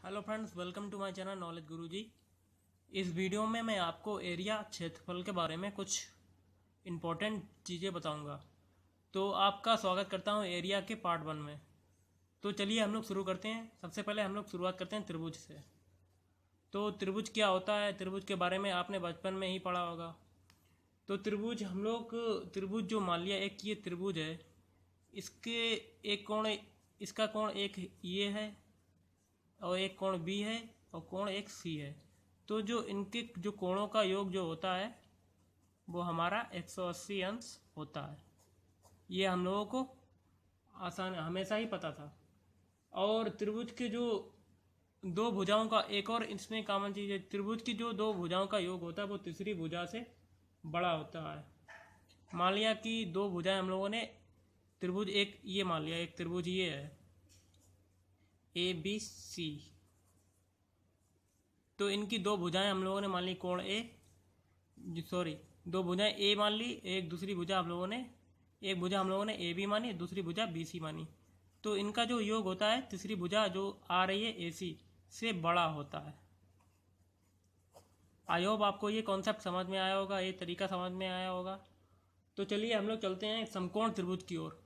Hello friends, welcome to my channel knowledge Guruji. इस वीडियो में मैं आपको एरिया क्षेत्रफल के बारे में कुछ इम्पोर्टेंट चीज़ें बताऊंगा। तो आपका स्वागत करता हूं एरिया के पार्ट 1 में। तो चलिए हम लोग शुरू करते हैं। सबसे पहले हम लोग शुरुआत करते हैं त्रिभुज से। तो त्रिभुज क्या होता है, त्रिभुज के बारे में आपने बचपन में ही पढ़ा होगा। तो त्रिभुज हम लोग त्रिभुज जो मान लिया, एक ये त्रिभुज है, इसके एक कोण, इसका कोण एक ये है और एक कोण बी है और कोण एक सी है। तो जो इनके जो कोणों का योग जो होता है वो हमारा 180 अंश होता है। ये हम लोगों को आसान हमेशा ही पता था। और त्रिभुज के जो दो भुजाओं का एक और इसमें कॉमन चीज़ है, त्रिभुज की जो दो भुजाओं का योग होता है वो तीसरी भुजा से बड़ा होता है। मान लिया कि दो भुजाएं हम लोगों ने त्रिभुज एक ये मान लिया, एक त्रिभुज ये है ए बी सी। तो इनकी दो भुजाएं हम लोगों ने मान ली कोण ए, सॉरी दो भुजाएं ए मान ली, एक दूसरी भुजा हम लोगों ने, एक भुजा हम लोगों ने ए बी मानी, दूसरी भुजा बी सी मानी। तो इनका जो योग होता है तीसरी भुजा जो आ रही है ए सी से बड़ा होता है। आई होप आपको ये कॉन्सेप्ट समझ में आया होगा, ये तरीका समझ में आया होगा। तो चलिए हम लोग चलते हैं समकोण त्रिभुज की ओर।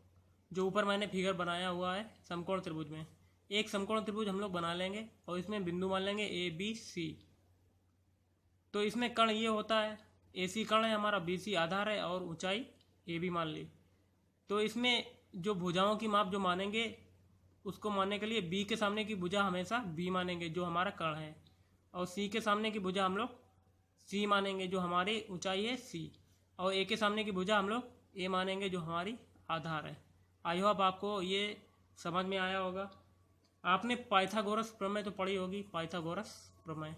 जो ऊपर मैंने फिगर बनाया हुआ है समकोण त्रिभुज में, एक समकोण त्रिभुज हम लोग बना लेंगे और इसमें बिंदु मान लेंगे ए बी सी। तो इसमें कण ये होता है, ए सी कण है हमारा, बी सी आधार है और ऊंचाई ए बी मान ली। तो इसमें जो भुजाओं की माप जो मानेंगे उसको मानने के लिए बी के सामने की भुजा हमेशा बी मानेंगे जो हमारा कण है, और सी के सामने की भुजा हम लोग सी मानेंगे जो हमारी ऊंचाई है सी, और ए के सामने की भुजा हम लोग ए मानेंगे जो हमारी आधार है। आई होप आपको ये समझ में आया होगा। आपने पाइथागोरस प्रमेय तो पढ़ी होगी, पाइथागोरस प्रमेय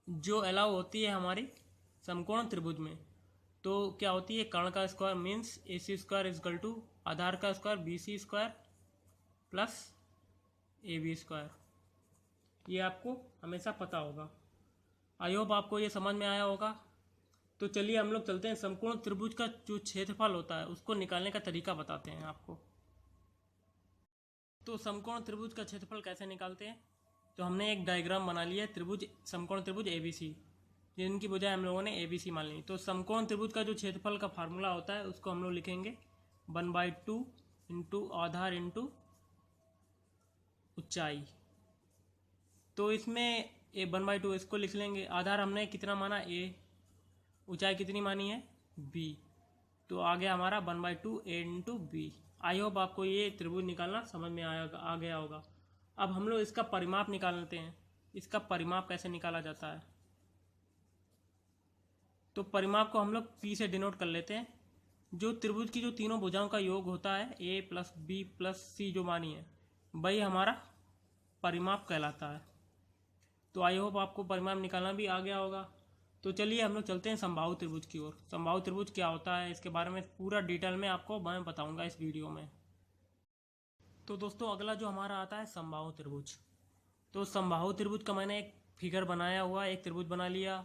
जो अलाउ होती है हमारी समकोण त्रिभुज में। तो क्या होती है, कर्ण का square means A C square equal to आधार का square B C square plus A B square. ये आपको हमेशा पता होगा। आई होप आपको ये समझ में आया होगा। तो चलिए हम लोग चलते हैं समकोण त्रिभुज का जो क्षेत्रफल होता है उसको निकालने का तरीका बताते हैं आपको। तो समकोण त्रिभुज का क्षेत्रफल कैसे निकालते हैं, तो हमने एक डायग्राम बना लिया है त्रिभुज, समकोण त्रिभुज ए बी सी, जिनकी बजाय हम लोगों ने ए बी सी मान ली। तो समकोण त्रिभुज का जो क्षेत्रफल का फार्मूला होता है उसको हम लोग लिखेंगे 1/2 इंटू आधार इंटू ऊंचाई। तो इसमें ए 1/2 इसको लिख लेंगे, आधार हमने कितना माना ए, ऊंचाई कितनी मानी है बी, तो आ गया हमारा 1/2 ए इंटू बी। आई होप आपको ये त्रिभुज निकालना समझ में आ गया होगा। अब हम लोग इसका परिमाप निकालते हैं। इसका परिमाप कैसे निकाला जाता है, तो परिमाप को हम लोग पी से डिनोट कर लेते हैं। जो त्रिभुज की जो तीनों भुजाओं का योग होता है ए प्लस बी प्लस सी जो मानी है, वही हमारा परिमाप कहलाता है। तो आई होप आपको परिमाप निकालना भी आ गया होगा। तो चलिए हम लोग चलते हैं समबाहु त्रिभुज की ओर। समबाहु त्रिभुज क्या होता है इसके बारे में पूरा डिटेल में आपको मैं बताऊंगा इस वीडियो में। तो दोस्तों अगला जो हमारा आता है समबाहु त्रिभुज। तो समबाहु त्रिभुज का मैंने एक फिगर बनाया हुआ, एक त्रिभुज बना लिया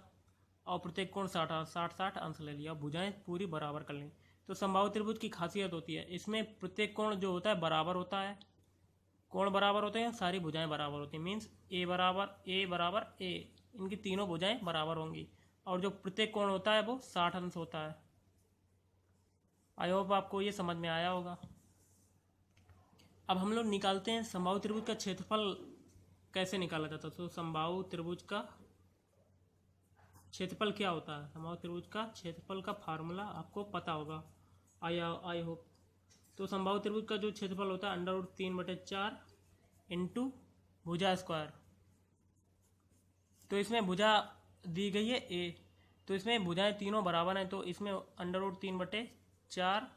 और प्रत्येक कोण 60 अंश ले लिया, भुजाएं पूरी बराबर कर ली। तो समबाहु त्रिभुज की खासियत होती है इसमें प्रत्येक कोण जो होता है बराबर होता है, कोण बराबर होते हैं, सारी भुजाएं बराबर होती हैं। मीन्स ए बराबर ए, इनकी तीनों भुजाएं बराबर होंगी, और जो प्रत्येक कोण होता है वो 60 अंश होता है। आई होप आपको ये समझ में आया होगा। अब हम लोग निकालते हैं समबाहु त्रिभुज का क्षेत्रफल कैसे निकाला जाता है। तो समबाहु त्रिभुज का क्षेत्रफल क्या होता है, समबाहु त्रिभुज का क्षेत्रफल का फार्मूला आपको पता होगा, आई होप। तो समबाहु त्रिभुज का जो क्षेत्रफल होता है √3/4 इंटू भुजा स्क्वायर। तो इसमें भुजा दी गई है ए, तो इसमें भुजाएं तीनों बराबर हैं, तो इसमें √3/4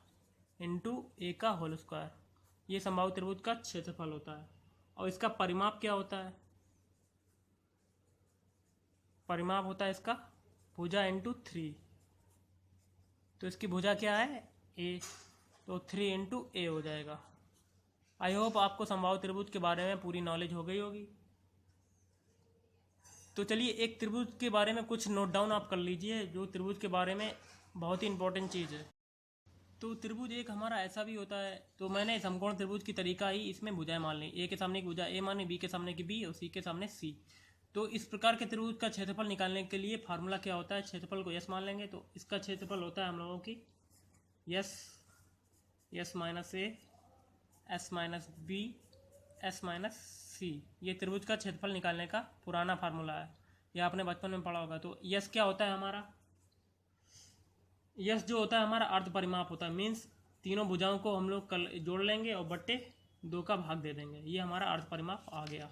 इंटू ए का होल स्क्वायर, ये समबाहु त्रिभुज का क्षेत्रफल होता है। और इसका परिमाप क्या होता है, परिमाप होता है इसका भुजा इंटू 3। तो इसकी भुजा क्या है ए, तो 3 इंटू ए हो जाएगा। आई होप आपको समबाहु त्रिभुज के बारे में पूरी नॉलेज हो गई होगी। तो चलिए एक त्रिभुज के बारे में कुछ नोट डाउन आप कर लीजिए, जो त्रिभुज के बारे में बहुत ही इंपॉर्टेंट चीज़ है। तो त्रिभुज एक हमारा ऐसा भी होता है, तो मैंने समकोण त्रिभुज की तरीका ही इसमें भुजाएं मान ली। ए के सामने की भुजा ए मानी, बी के सामने की बी और सी के सामने सी। तो इस प्रकार के त्रिभुज का क्षेत्रफल निकालने के लिए फार्मूला क्या होता है, क्षेत्रफल को यस मान लेंगे। तो इसका क्षेत्रफल होता है हम लोगों की S minus A S minus B S minus C. ये त्रिभुज का क्षेत्रफल निकालने का पुराना फार्मूला है, ये आपने बचपन में पढ़ा होगा। तो यस क्या होता है हमारा, यस जो होता है हमारा अर्ध परिमाप होता है। मीन्स तीनों भुजाओं को हम लोग कल जोड़ लेंगे और बट्टे 2 का भाग दे देंगे, ये हमारा अर्ध परिमाप आ गया।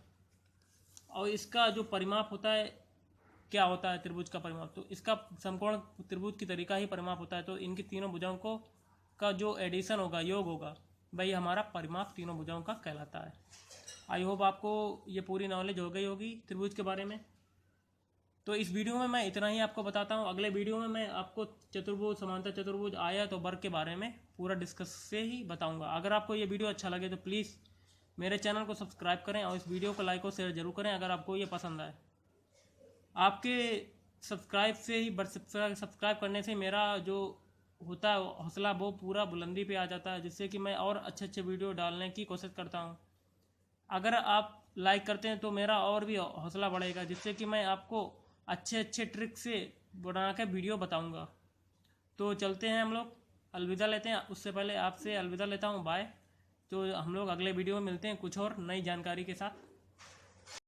और इसका जो परिमाप होता है क्या होता है त्रिभुज का परिमाप, तो इसका समकोण त्रिभुज की तरीका ही परिमाप होता है। तो इनकी तीनों भुजाओं को का जो एडिशन होगा, योग होगा, भाई हमारा परिमाप तीनों भुजाओं का कहलाता है। आई होप आपको ये पूरी नॉलेज हो गई होगी त्रिभुज के बारे में। तो इस वीडियो में मैं इतना ही आपको बताता हूँ। अगले वीडियो में मैं आपको चतुर्भुज, समांतर चतुर्भुज, आयत और वर्ग के बारे में पूरा डिस्कस से ही बताऊँगा। अगर आपको ये वीडियो अच्छा लगे तो प्लीज़ मेरे चैनल को सब्सक्राइब करें और इस वीडियो को लाइक और शेयर जरूर करें अगर आपको ये पसंद आए। आपके सब्सक्राइब से ही सब्सक्राइब करने से मेरा जो होता है हौसला वो पूरा बुलंदी पे आ जाता है, जिससे कि मैं और अच्छे अच्छे वीडियो डालने की कोशिश करता हूँ। अगर आप लाइक करते हैं तो मेरा और भी हौसला बढ़ेगा, जिससे कि मैं आपको अच्छे अच्छे ट्रिक से बना के वीडियो बताऊँगा। तो चलते हैं हम लोग, अलविदा लेते हैं। उससे पहले आपसे अलविदा लेता हूँ, बाय। तो हम लोग अगले वीडियो में मिलते हैं कुछ और नई जानकारी के साथ।